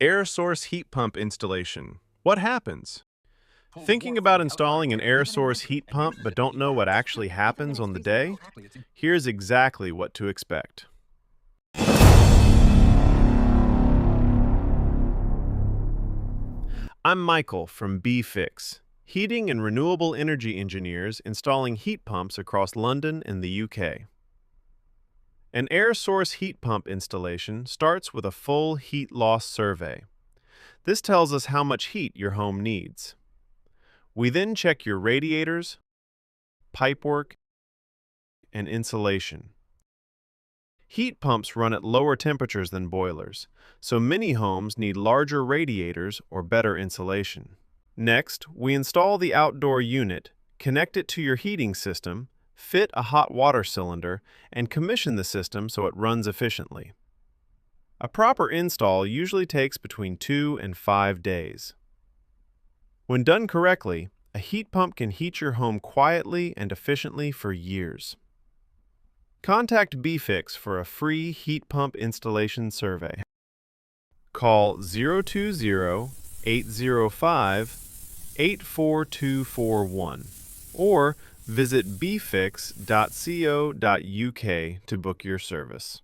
Air source heat pump installation. What happens? Thinking about installing an air source heat pump but don't know what actually happens on the day? Here's exactly what to expect. I'm Michael from BeFix, heating and renewable energy engineers installing heat pumps across London and the UK. An air source heat pump installation starts with a full heat loss survey. This tells us how much heat your home needs. We then check your radiators, pipework, and insulation. Heat pumps run at lower temperatures than boilers, so many homes need larger radiators or better insulation. Next, we install the outdoor unit, connect it to your heating system, fit a hot water cylinder, and commission the system so it runs efficiently. A proper install usually takes between 2 and 5 days. When done correctly, a heat pump can heat your home quietly and efficiently for years. Contact BeFix for a free heat pump installation survey. Call 020-805-84241 or visit befix.co.uk to book your service.